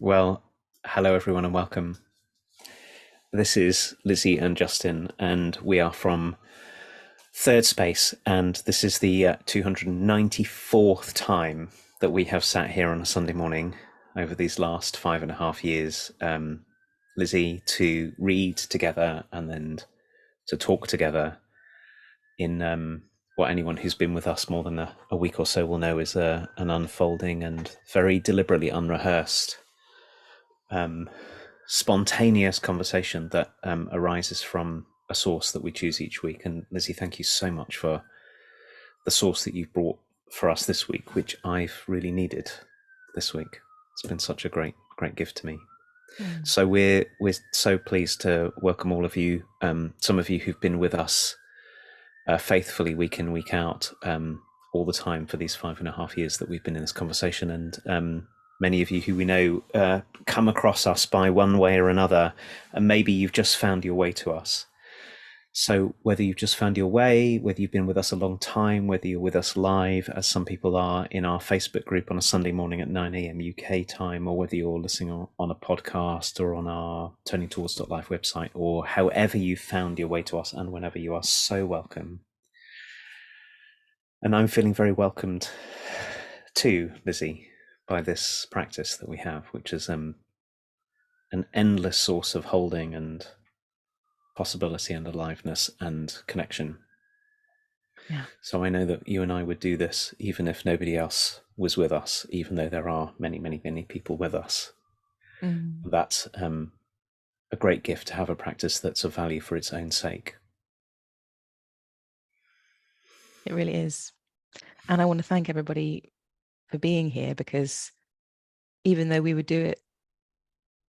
Well, hello everyone and welcome. This is Lizzie and Justin, and we are from Thirdspace, and this is the 294th time that we have sat here on a Sunday morning over these last 5.5 years, Lizzie, to read together and then to talk together in what anyone who's been with us more than a week or so will know is an unfolding and very deliberately unrehearsed spontaneous conversation that arises from a source that we choose each week. And Lizzie, thank you so much for the source that you've brought for us this week, which I've really needed this week. It's been such a great gift to me. So we're so pleased to welcome all of you. Some of you who've been with us faithfully week in, week out, all the time for these 5.5 years that we've been in this conversation, and many of you who we know come across us by one way or another, and maybe you've just found your way to us. So whether you've just found your way, whether you've been with us a long time, whether you're with us live, as some people are in our Facebook group on a Sunday morning at 9 a.m. UK time, or whether you're listening on a podcast or on our turningtowards.life website, or however you found your way to us, and whenever, you are so welcome. And I'm feeling very welcomed too, Lizzie, by this practice that we have, which is an endless source of holding and possibility and aliveness and connection. Yeah. So I know that you and I would do this even if nobody else was with us, even though there are many, many, many people with us. That's a great gift, to have a practice that's of value for its own sake. It really is. And I want to thank everybody for being here, because even though we would do it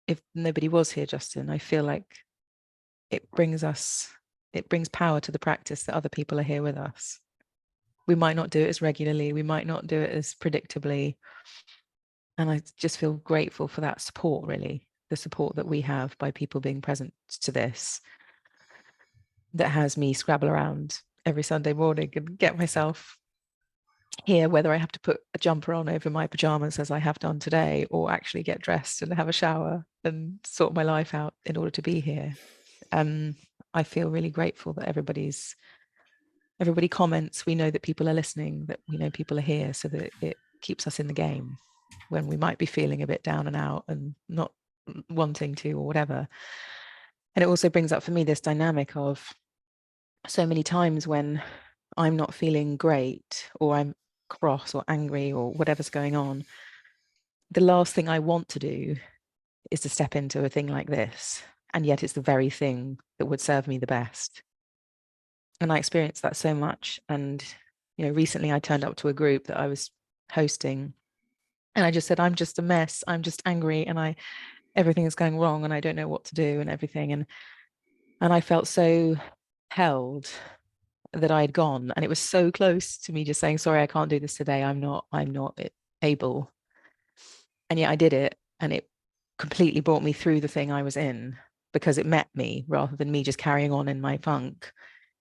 if nobody was here, Justin, I feel like it brings power to the practice that other people are here with us. We might not do it as regularly, we might not do it as predictably. And I just feel grateful for that support, really, the support that we have by people being present to this, that has me scrabble around every Sunday morning and get myself here, whether I have to put a jumper on over my pajamas as I have done today, or actually get dressed and have a shower and sort my life out in order to be here. I feel really grateful that everybody comments. We know that people are listening, that we know people are here, so that it keeps us in the game when we might be feeling a bit down and out and not wanting to, or whatever. And it also brings up for me this dynamic of so many times when I'm not feeling great, or I'm cross or angry or whatever's going on, the last thing I want to do is to step into a thing like this. And yet it's the very thing that would serve me the best. And I experienced that so much. And, recently I turned up to a group that I was hosting, and I just said, I'm just a mess. I'm just angry, and everything is going wrong, and I don't know what to do and everything. And I felt so held that I had gone, and it was so close to me just saying, sorry, I can't do this today. I'm not able. And yet I did it, and it completely brought me through the thing I was in, because it met me rather than me just carrying on in my funk.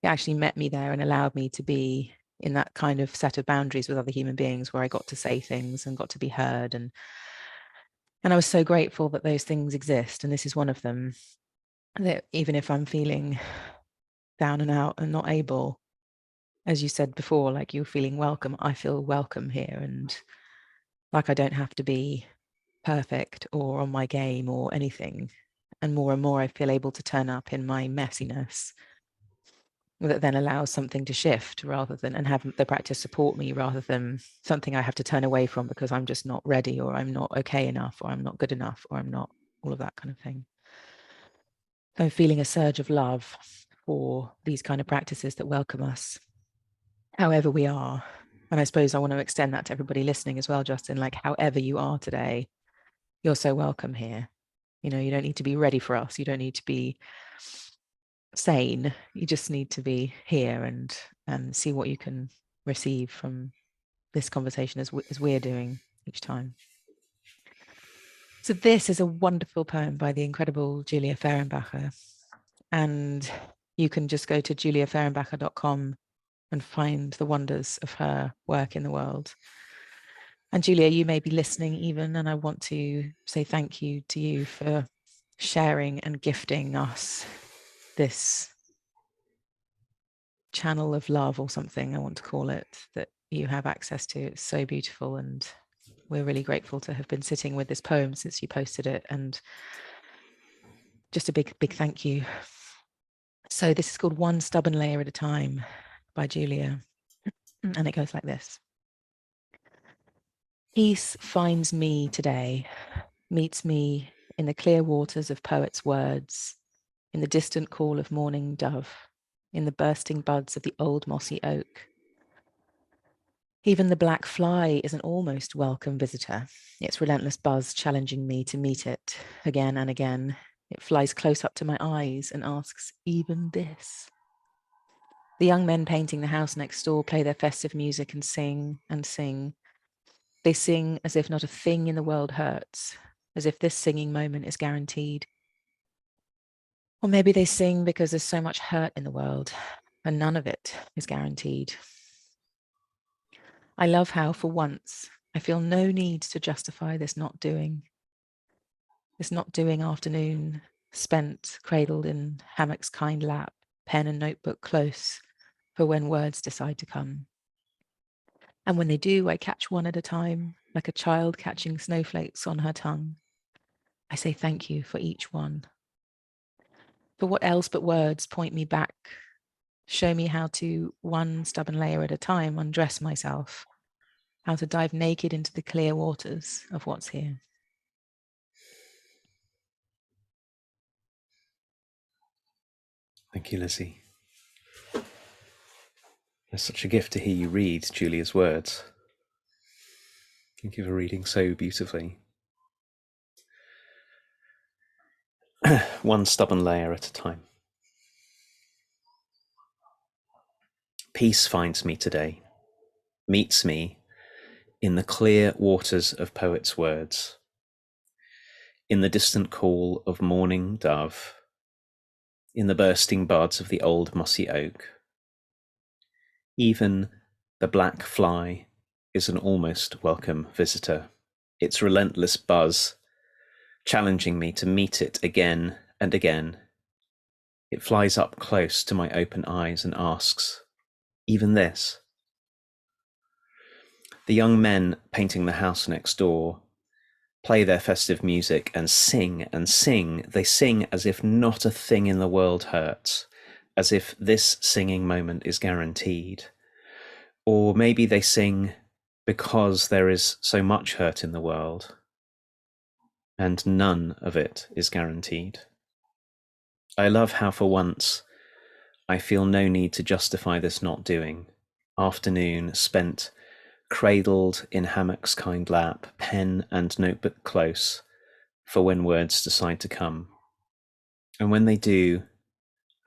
It actually met me there and allowed me to be in that kind of set of boundaries with other human beings, where I got to say things and got to be heard. And I was so grateful that those things exist. And this is one of them, that even if I'm feeling down and out and not able, as you said before, like you're feeling welcome, I feel welcome here. And like I don't have to be perfect or on my game or anything. And more I feel able to turn up in my messiness, that then allows something to shift, rather than, and have the practice support me, rather than something I have to turn away from because I'm just not ready, or I'm not okay enough, or I'm not good enough, or I'm not, all of that kind of thing. So I'm feeling a surge of love for these kind of practices that welcome us however we are. And I suppose I want to extend that to everybody listening as well, Justin, like however you are today, you're so welcome here. You don't need to be ready for us. You don't need to be sane. You just need to be here and see what you can receive from this conversation, as we're doing each time. So this is a wonderful poem by the incredible Julia Fehrenbacher. And you can just go to juliafehrenbacher.com and find the wonders of her work in the world. And Julia, you may be listening even, and I want to say thank you to you for sharing and gifting us this channel of love, or something I want to call it, that you have access to. It's so beautiful, and we're really grateful to have been sitting with this poem since you posted it, and just a big thank you. So this is called One Stubborn Layer at a Time by Julia, and it goes like this. Peace finds me today, meets me in the clear waters of poets' words, in the distant call of morning dove, in the bursting buds of the old mossy oak. Even the black fly is an almost welcome visitor, its relentless buzz challenging me to meet it again and again. It flies close up to my eyes and asks, even this? The young men painting the house next door play their festive music and sing and sing. They sing as if not a thing in the world hurts, as if this singing moment is guaranteed. Or maybe they sing because there's so much hurt in the world and none of it is guaranteed. I love how, for once, I feel no need to justify this not doing afternoon spent cradled in hammock's kind lap, pen and notebook close for when words decide to come. And when they do, I catch one at a time, like a child catching snowflakes on her tongue. I say thank you for each one. For what else but words point me back, show me how to, one stubborn layer at a time, undress myself, how to dive naked into the clear waters of what's here. Thank you, Lizzie. It's such a gift to hear you read Julia's words. Thank you for reading so beautifully. One stubborn layer at a time. Peace finds me today, meets me in the clear waters of poets' words, in the distant call of morning dove, in the bursting buds of the old mossy oak. Even the black fly is an almost welcome visitor, its relentless buzz challenging me to meet it again and again. It flies up close to my open eyes and asks, even this? The young men painting the house next door play their festive music and sing and sing. They sing as if not a thing in the world hurts, as if this singing moment is guaranteed. Or maybe they sing because there is so much hurt in the world, and none of it is guaranteed. I love how for once I feel no need to justify this not doing. Afternoon spent cradled in hammock's kind lap, pen and notebook close, for when words decide to come. And when they do,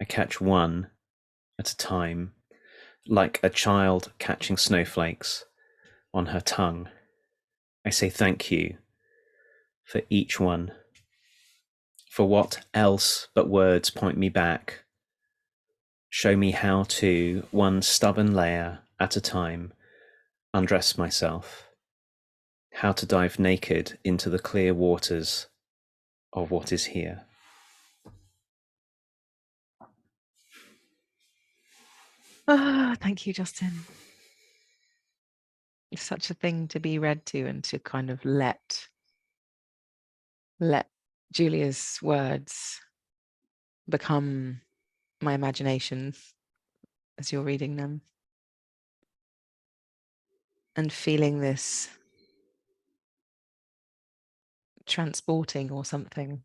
I catch one at a time, like a child catching snowflakes on her tongue. I say thank you for each one, for what else but words point me back, show me how to, one stubborn layer at a time, undress myself, how to dive naked into the clear waters of what is here. Ah, thank you, Justin. It's such a thing to be read to, and to kind of let Julia's words become my imagination as you're reading them, and feeling this transporting or something.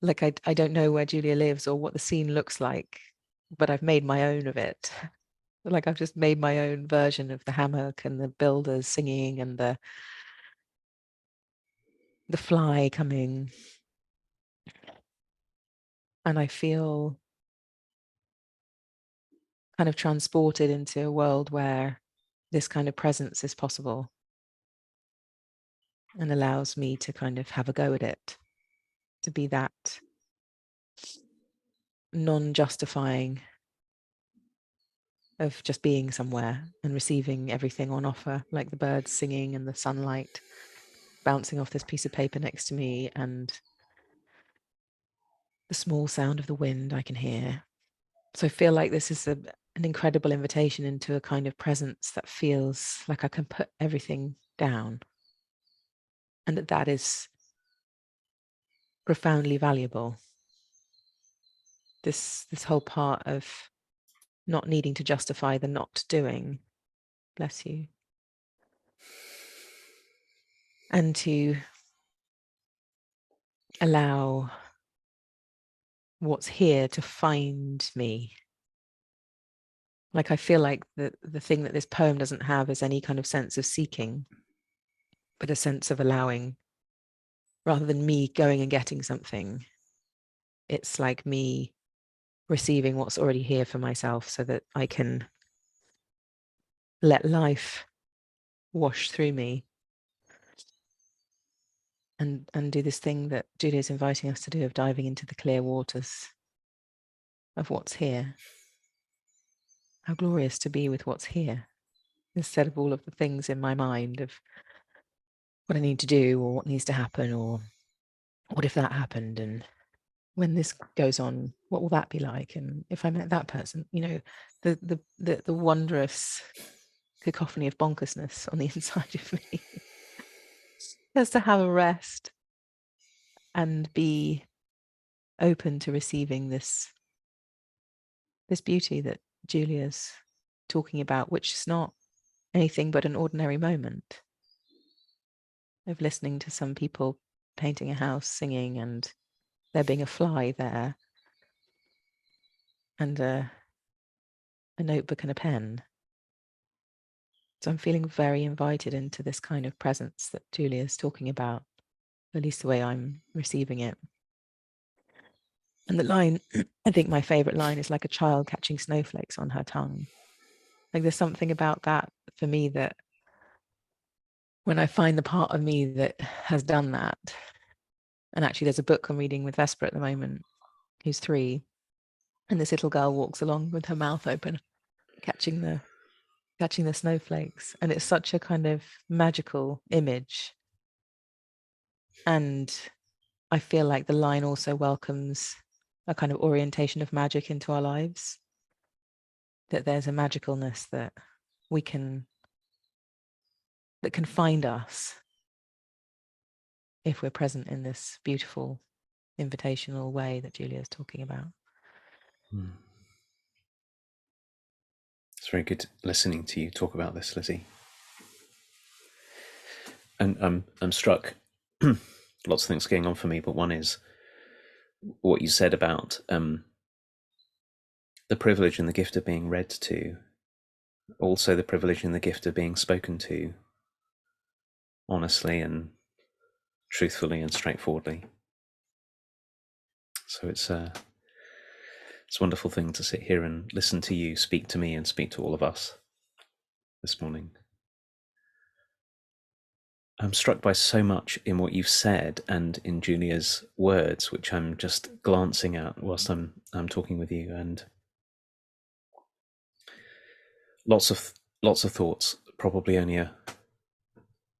Like I don't know where Julia lives or what the scene looks like, but I've made my own of it. Like I've just made my own version of the hammock and the builders singing and the fly coming. And I feel kind of transported into a world where this kind of presence is possible, and allows me to kind of have a go at it, to be that non-justifying of just being somewhere and receiving everything on offer, like the birds singing and the sunlight bouncing off this piece of paper next to me, and the small sound of the wind I can hear. So I feel like this is an incredible invitation into a kind of presence that feels like I can put everything down, and that is profoundly valuable. This whole part of not needing to justify the not doing, bless you, and to allow what's here to find me. Like I feel like the thing that this poem doesn't have is any kind of sense of seeking, but a sense of allowing. Rather than me going and getting something, it's like me receiving what's already here for myself so that I can let life wash through me and do this thing that Julia's inviting us to do, of diving into the clear waters of what's here. How glorious to be with what's here, instead of all of the things in my mind of what I need to do or what needs to happen or what if that happened, and when this goes on, what will that be like, and if I met that person, the wondrous cacophony of bonkersness on the inside of me. Just to have a rest and be open to receiving this beauty that Julia's talking about, which is not anything but an ordinary moment of listening to some people painting a house, singing, and there being a fly there and a notebook and a pen. So I'm feeling very invited into this kind of presence that Julia's talking about, at least the way I'm receiving it. And the line, I think my favorite line is like a child catching snowflakes on her tongue. Like there's something about that for me, that when I find the part of me that has done that, and actually there's a book I'm reading with Vesper at the moment, who's 3, and this little girl walks along with her mouth open, catching the snowflakes. And it's such a kind of magical image. And I feel like the line also welcomes a kind of orientation of magic into our lives, that there's a magicalness that can find us if we're present in this beautiful invitational way that Julia is talking about. It's very good listening to you talk about this, Lizzie. And I'm struck. Lots of things going on for me, but one is what you said about the privilege and the gift of being read to, also the privilege and the gift of being spoken to honestly and truthfully and straightforwardly. So it's a wonderful thing to sit here and listen to you speak to me and speak to all of us this morning. I'm struck by so much in what you've said and in Julia's words, which I'm just glancing at whilst I'm talking with you, and lots of thoughts, probably only a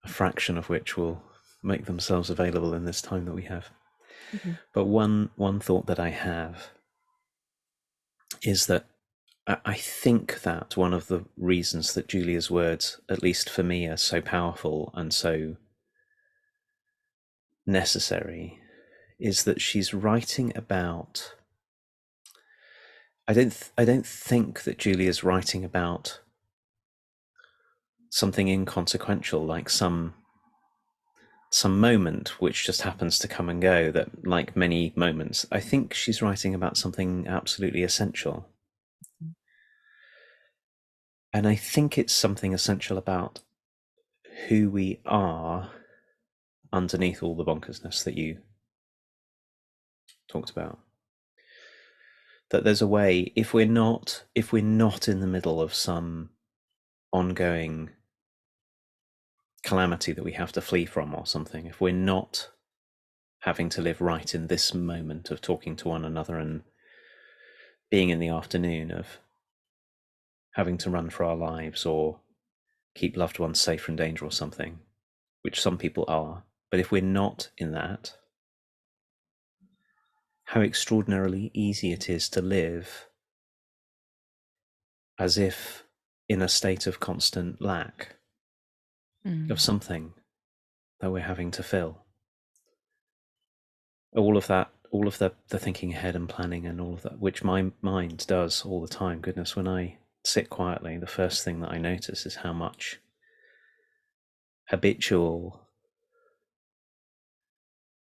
fraction of which will make themselves available in this time that we have. Mm-hmm. But one thought that I have is that I think that one of the reasons that Julia's words, at least for me, are so powerful and so necessary is that she's writing about, I don't think that Julia's writing about something inconsequential, like some moment which just happens to come and go, that like many moments. I think she's writing about something absolutely essential. And I think it's something essential about who we are underneath all the bonkersness that you talked about. That there's a way, if we're not in the middle of some ongoing calamity that we have to flee from or something, if we're not having to live right in this moment of talking to one another and being in the afternoon, of having to run for our lives or keep loved ones safe from danger or something, which some people are. But if we're not in that, how extraordinarily easy it is to live as if in a state of constant lack of something that we're having to fill. All of that, all of the thinking ahead and planning and all of that, which my mind does all the time. Goodness, when I sit quietly, the first thing that I notice is how much habitual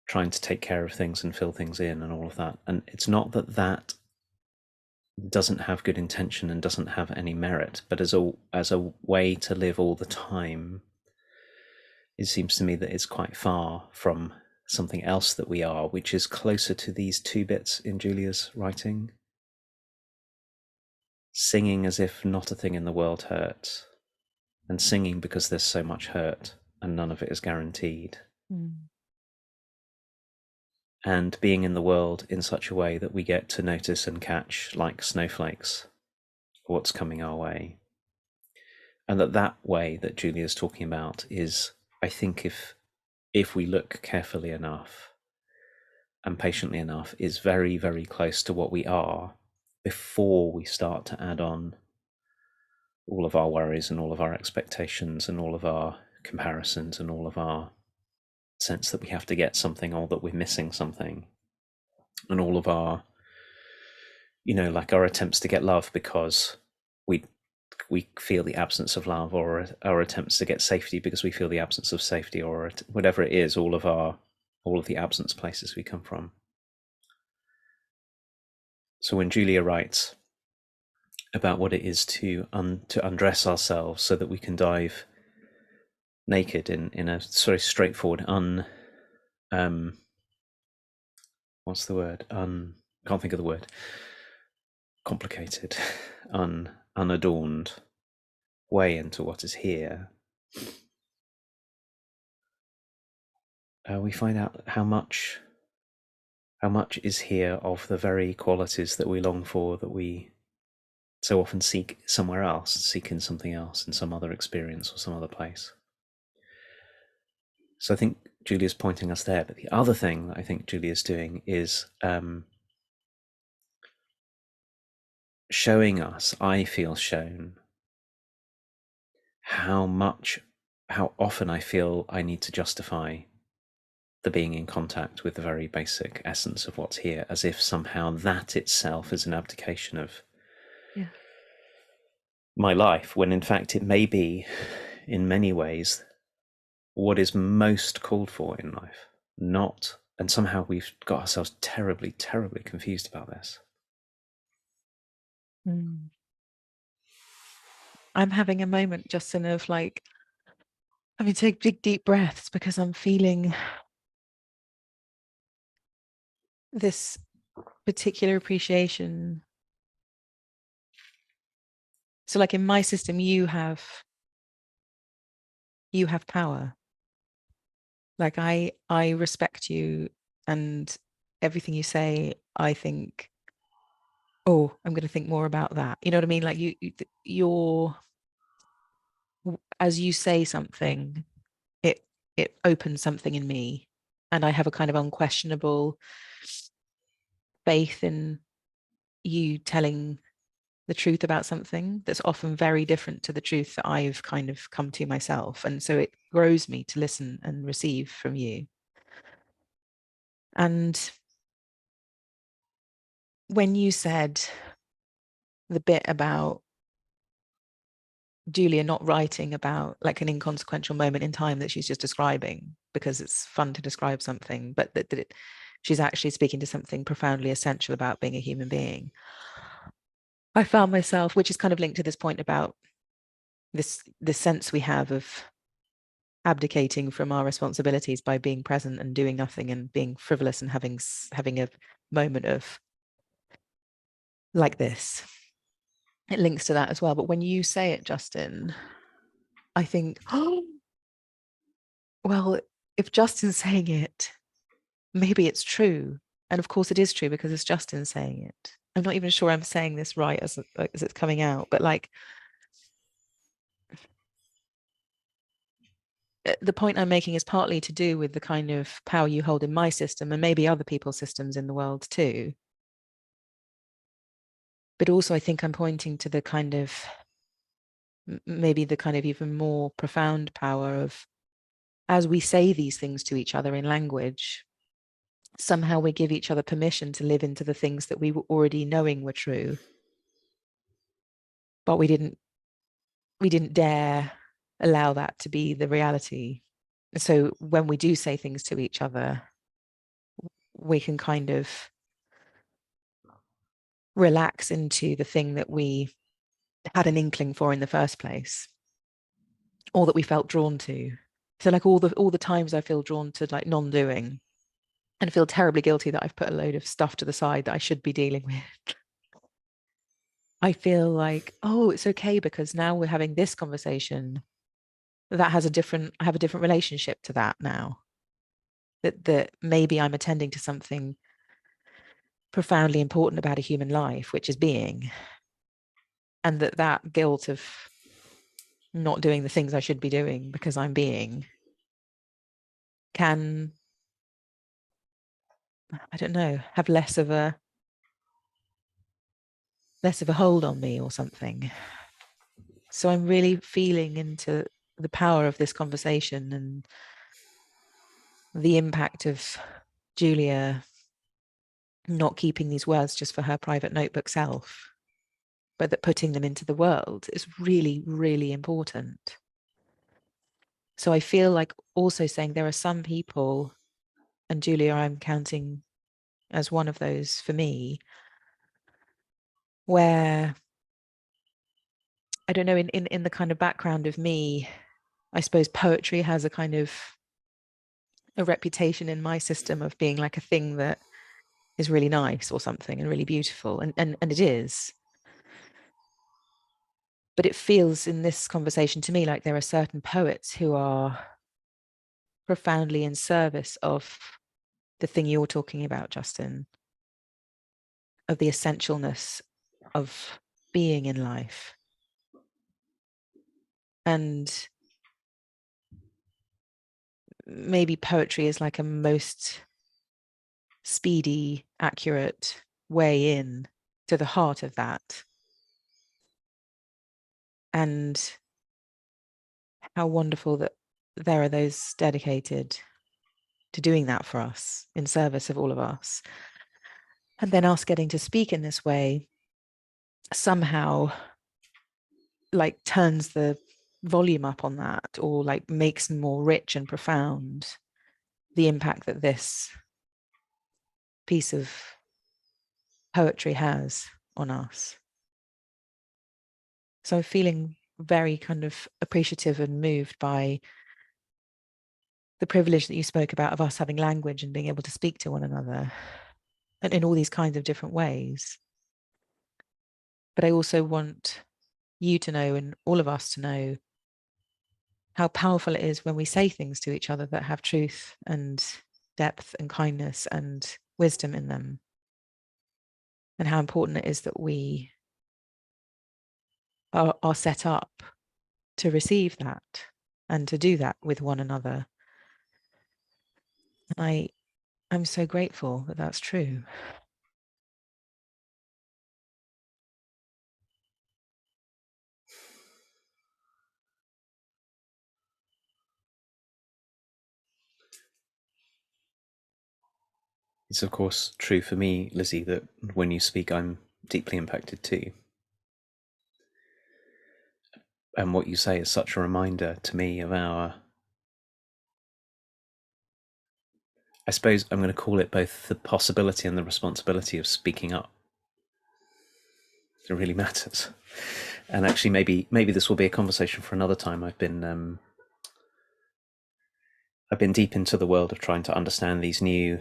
trying to take care of things and fill things in and all of that. And it's not that that doesn't have good intention and doesn't have any merit, but as a way to live all the time, it seems to me that it's quite far from something else that we are, which is closer to these two bits in Julia's writing. Singing as if not a thing in the world hurts, and singing because there's so much hurt and none of it is guaranteed. And being in the world in such a way that we get to notice and catch, like snowflakes, what's coming our way. And that way that Julia's talking about is, I think, if we look carefully enough and patiently enough, is very, very close to what we are before we start to add on all of our worries and all of our expectations and all of our comparisons and all of our sense that we have to get something or that we're missing something, and all of our, like our attempts to get love because we feel the absence of love, or our attempts to get safety because we feel the absence of safety, or whatever it is, all of the absence places we come from. So when Julia writes about what it is to undress ourselves so that we can dive naked in a sort of straightforward what's the word? Can't think of the word. Complicated, unadorned way into what is here. We find out how much is here of the very qualities that we long for, that we so often seek somewhere else, seek in something else, in some other experience or some other place. So I think Julia's pointing us there. But the other thing that I think Julia's doing is showing us, I feel shown, how often I feel I need to justify the being in contact with the very basic essence of what's here, as if somehow that itself is an abdication of my life, when in fact it may be, in many ways, what is most called for in life. And somehow we've got ourselves terribly, terribly confused about this. I'm having a moment, Justin, of take big, deep breaths, because I'm feeling this particular appreciation. So in my system, you have power. I respect you, and everything you say, I think, oh, I'm going to think more about that. You know what I mean? You're, as you say something, it opens something in me, and I have a kind of unquestionable faith in you telling the truth about something that's often very different to the truth that I've kind of come to myself. And so it grows me to listen and receive from you. And when you said the bit about Julia not writing about an inconsequential moment in time that she's just describing because it's fun to describe something, but that she's actually speaking to something profoundly essential about being a human being, I found myself, which is kind of linked to this point about this sense we have of abdicating from our responsibilities by being present and doing nothing and being frivolous and having a moment of this. It links to that as well. But when you say it, Justin, I think, oh, well, if Justin's saying it, maybe it's true. And of course it is true because it's Justin saying it. I'm not even sure I'm saying this right as it's coming out, but the point I'm making is partly to do with the kind of power you hold in my system and maybe other people's systems in the world too. But also I think I'm pointing to the kind of, maybe the kind of even more profound power of, as we say these things to each other in language, somehow we give each other permission to live into the things that we were already knowing were true, but we didn't dare allow that to be the reality. So when we do say things to each other, we can kind of relax into the thing that we had an inkling for in the first place, or that we felt drawn to. So like all the times I feel drawn to like non-doing and feel terribly guilty that I've put a load of stuff to the side that I should be dealing with. I feel like, oh, it's okay because now we're having this conversation that has I have a different relationship to that now. That maybe I'm attending to something profoundly important about a human life, which is being, and that guilt of not doing the things I should be doing because I'm being can, I don't know, have less of a hold on me or something. So I'm really feeling into the power of this conversation and the impact of Julia not keeping these words just for her private notebook self, but that putting them into the world is really, really important. So I feel like also saying there are some people, and Julia, I'm counting as one of those for me, where, I don't know, in the kind of background of me, I suppose poetry has a kind of a reputation in my system of being like a thing that is really nice or something and really beautiful. And it is. But it feels in this conversation to me like there are certain poets who are profoundly in service of the thing you're talking about, Justin, of the essentialness of being in life. And maybe poetry is like a most speedy, accurate way in to the heart of that. And how wonderful that there are those dedicated to doing that for us in service of all of us. And then us getting to speak in this way somehow like turns the volume up on that, or like makes more rich and profound the impact that this piece of poetry has on us. So I'm feeling very kind of appreciative and moved by the privilege that you spoke about of us having language and being able to speak to one another, and in all these kinds of different ways. But I also want you to know, and all of us to know, how powerful it is when we say things to each other that have truth and depth and kindness and wisdom in them, and how important it is that we are set up to receive that and to do that with one another. And I'm so grateful that that's true. It's of course true for me, Lizzie, that when you speak, I'm deeply impacted too. And what you say is such a reminder to me of our, I suppose I'm going to call it both the possibility and the responsibility of speaking up. It really matters. And actually, maybe this will be a conversation for another time. I've been deep into the world of trying to understand these new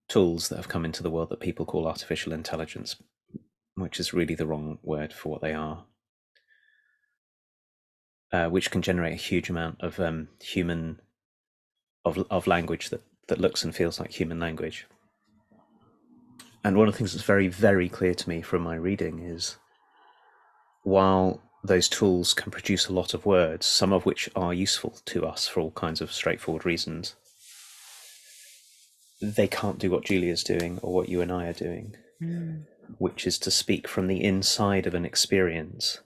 tools that have come into the world that people call artificial intelligence, which is really the wrong word for what they are, which can generate a huge amount of human of language that looks and feels like human language. And one of the things that's very, very clear to me from my reading is, while those tools can produce a lot of words, some of which are useful to us for all kinds of straightforward reasons. They can't do what Julia's doing or what you and I are doing, which is to speak from the inside of an experience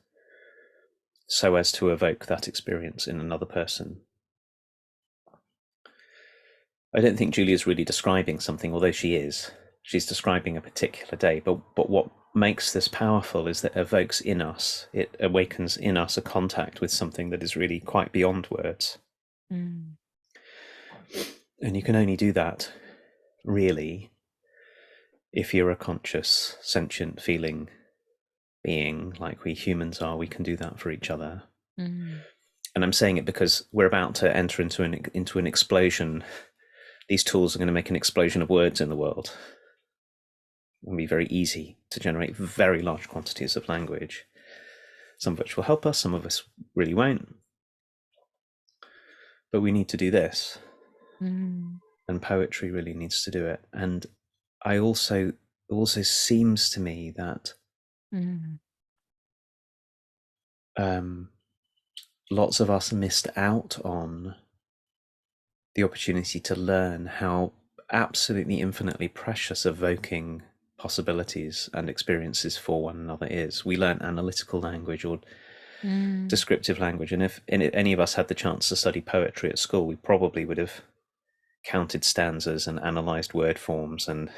so as to evoke that experience in another person. I don't think Julia's really describing something, although she is. She's describing a particular day, but what makes this powerful is that it evokes in us, it awakens in us a contact with something that is really quite beyond words. And you can only do that, really, if you're a conscious, sentient, feeling being like we humans are. We can do that for each other. And I'm saying it because we're about to enter into an explosion. These tools are going to make an explosion of words in the world. It'll be very easy to generate very large quantities of language, some of which will help us, some of us really won't. But we need to do this. And poetry really needs to do it. And it also seems to me that lots of us missed out on the opportunity to learn how absolutely infinitely precious evoking possibilities and experiences for one another is. We learn analytical language or descriptive language, and if any of us had the chance to study poetry at school, we probably would have counted stanzas and analysed word forms and,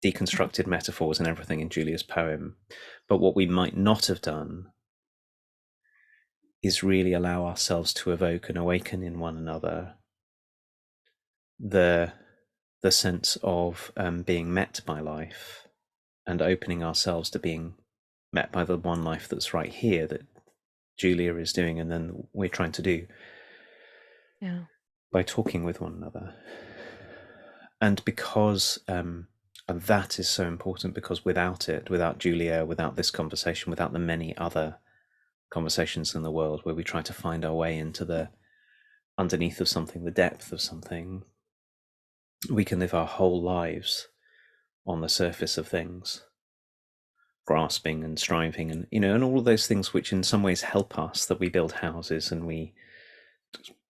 deconstructed metaphors and everything in Julia's poem. But what we might not have done is really allow ourselves to evoke and awaken in one another the sense of being met by life and opening ourselves to being met by the one life that's right here that Julia is doing, and then we're trying to do by talking with one another. And because that is so important, because without it, without Julia, without this conversation, without the many other conversations in the world where we try to find our way into the underneath of something, the depth of something, we can live our whole lives on the surface of things, grasping and striving, and and all of those things which in some ways help us, that we build houses and we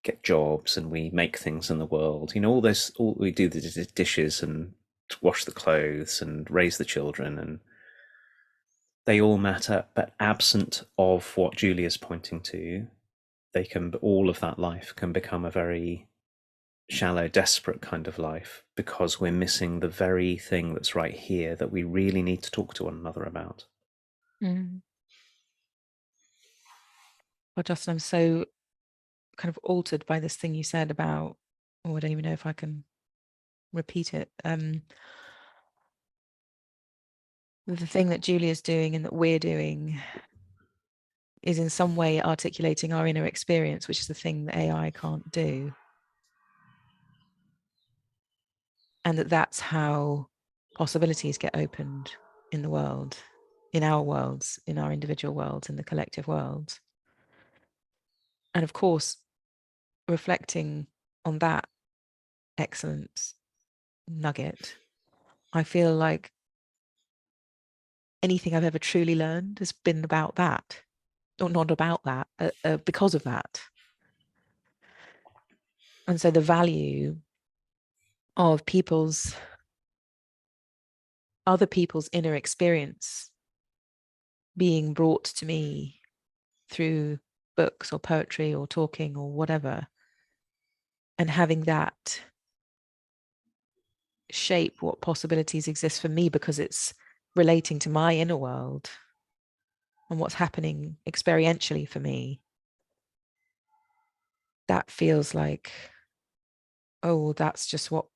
get jobs and we make things in the world, all we do, the dishes and wash the clothes and raise the children, and they all matter. But absent of what Julia's pointing to, all of that life can become a very shallow, desperate kind of life, because we're missing the very thing that's right here that we really need to talk to one another about. Well, Justin, I'm so kind of altered by this thing you said about, I don't even know if I can repeat it. The thing that Julia's doing and that we're doing is in some way articulating our inner experience, which is the thing that AI can't do. And that's how possibilities get opened in the world, in our worlds, in our individual worlds, in the collective worlds. And of course, reflecting on that excellent nugget, I feel like anything I've ever truly learned has been about that, or not about that, because of that. And so the value of other people's inner experience being brought to me through books or poetry or talking or whatever, and having that shape what possibilities exist for me, because it's relating to my inner world and what's happening experientially for me, that feels like, oh, that's just what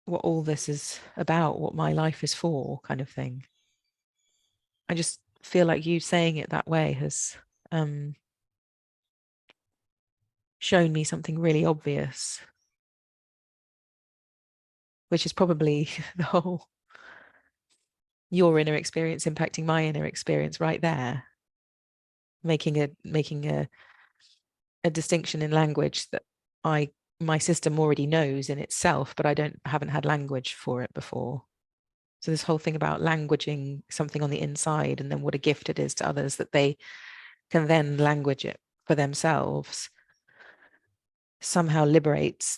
all this is about, what my life is for, kind of thing. I just feel like you saying it that way has shown me something really obvious, which is probably the whole your inner experience impacting my inner experience right there, making a distinction in language that my system already knows in itself, but I haven't had language for it before. So this whole thing about languaging something on the inside, and then what a gift it is to others that they can then language it for themselves, somehow liberates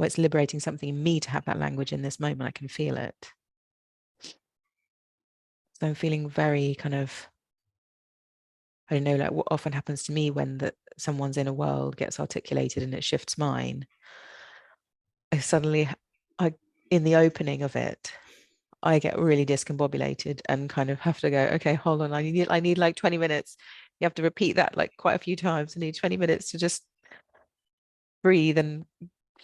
it's liberating something in me to have that language in this moment. I can feel it. So I'm feeling very kind of, I don't know, like what often happens to me when someone's inner world gets articulated and it shifts mine. I suddenly, in the opening of it, I get really discombobulated and kind of have to go, okay, hold on, I need like 20 minutes. You have to repeat that like quite a few times. I need 20 minutes to just breathe and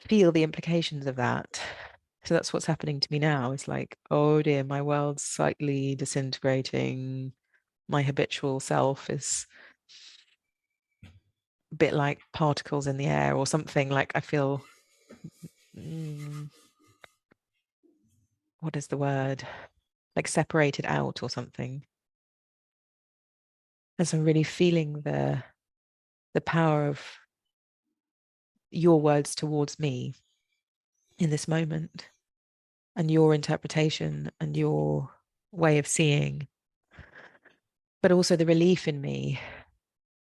feel the implications of that. So that's what's happening to me now. It's like, oh dear, my world's slightly disintegrating. My habitual self is a bit like particles in the air or something. Like I feel, what is the word? Like separated out or something. And so I'm really feeling the power of your words towards me in this moment, and your interpretation and your way of seeing, but also the relief in me,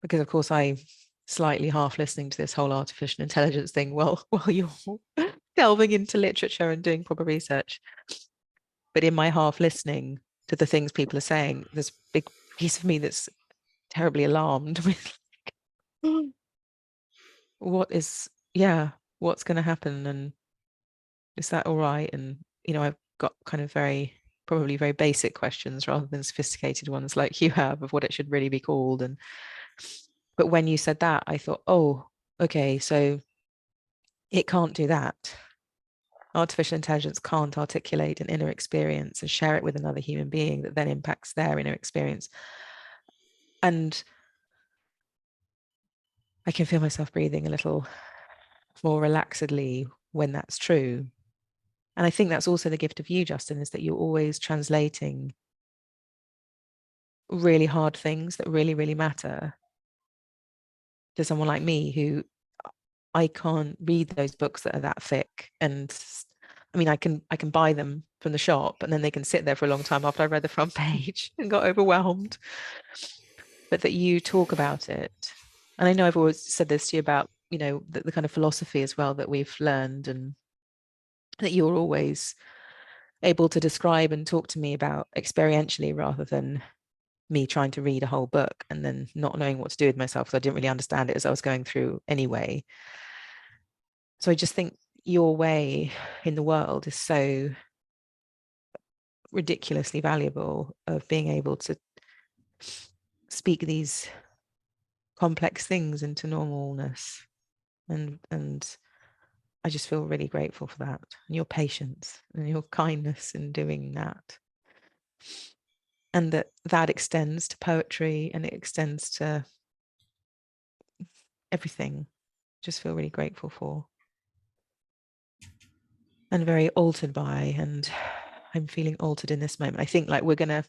because of course I slightly half listening to this whole artificial intelligence thing while you're delving into literature and doing proper research. But in my half listening to the things people are saying, there's a big piece of me that's terribly alarmed with what's going to happen, and is that all right? And I've got kind of probably very basic questions rather than sophisticated ones like you have of what it should really be called. But when you said that, I thought, oh, okay, so it can't do that. Artificial intelligence can't articulate an inner experience and share it with another human being that then impacts their inner experience. And I can feel myself breathing a little more relaxedly when that's true. And I think that's also the gift of you, Justin, is that you're always translating really hard things that really, really matter to someone like me, who I can't read those books that are that thick. And I mean, I can buy them from the shop and then they can sit there for a long time after I read the front page and got overwhelmed. But that you talk about it. And I know I've always said this to you about, the kind of philosophy as well that we've learned, and that you're always able to describe and talk to me about experientially rather than me trying to read a whole book and then not knowing what to do with myself because I didn't really understand it as I was going through anyway. So I just think your way in the world is so ridiculously valuable, of being able to speak these complex things into normalness, and I just feel really grateful for that, and your patience and your kindness in doing that, and that extends to poetry and it extends to everything. Just feel really grateful for and very altered by, and I'm feeling altered in this moment. I think like we're gonna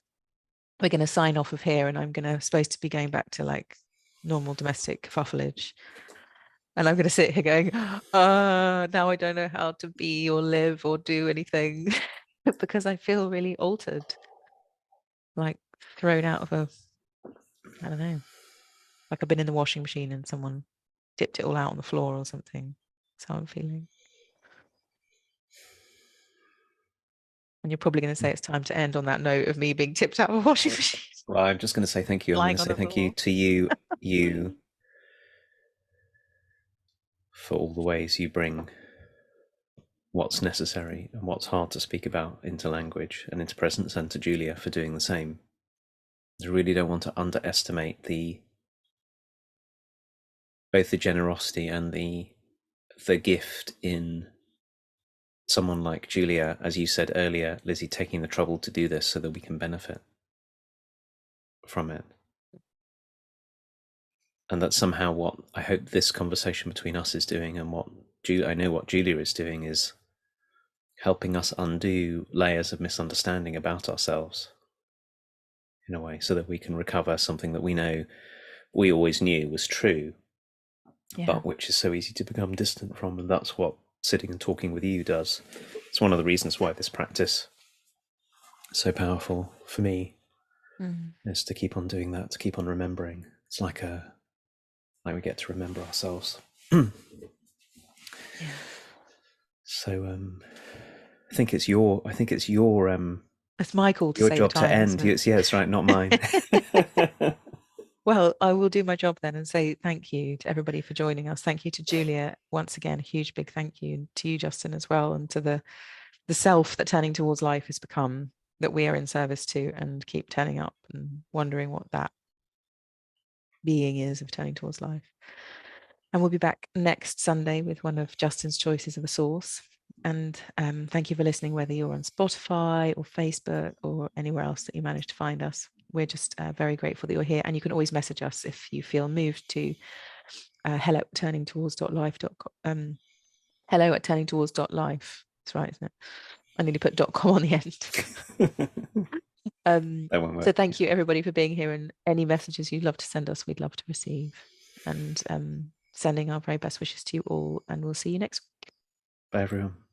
sign off of here, and I'm supposed to be going back to like normal domestic kerfuffleage, and I'm gonna sit here going, now I don't know how to be or live or do anything because I feel really altered, like thrown out of I don't know, like I've been in the washing machine and someone tipped it all out on the floor or something. That's how I'm feeling. And you're probably going to say it's time to end on that note of me being tipped out of a washing machine. Well, I'm just going to say thank you. I'm going Lying to on say the thank you floor. to you for all the ways you bring what's necessary and what's hard to speak about into language and into presence, and to Julia for doing the same. I really don't want to underestimate both the generosity and the gift in someone like Julia, as you said earlier, Lizzie, taking the trouble to do this so that we can benefit from it. And that's somehow what I hope this conversation between us is doing, and what I know what Julia is doing is helping us undo layers of misunderstanding about ourselves in a way, so that we can recover something that we know we always knew was true, Yeah. but which is so easy to become distant from. And that's what sitting and talking with you does. It's one of the reasons why this practice is so powerful for me, is to keep on doing that, to keep on remembering. It's like we get to remember ourselves. Yeah. So I think it's your It's my call to your say job the time, to end. Yeah, it's right, not mine. Well, I will do my job then and say thank you to everybody for joining us. Thank you to Julia once again. A huge big thank you, and to you, Justin, as well, and to the self that turning towards life has become, that we are in service to, and keep turning up and wondering what that being is of turning towards life. And we'll be back next Sunday with one of Justin's choices of a source. And thank you for listening, whether you're on Spotify or Facebook or anywhere else that you managed to find us. We're just very grateful that you're here. And you can always message us if you feel moved to hello@turningtowards.life.com. hello@turningtowards.life. That's right, isn't it? I nearly put .com on the end. That won't work. So thank you, everybody, for being here. And any messages you'd love to send us, we'd love to receive. And sending our very best wishes to you all. And we'll see you next week. Bye, everyone.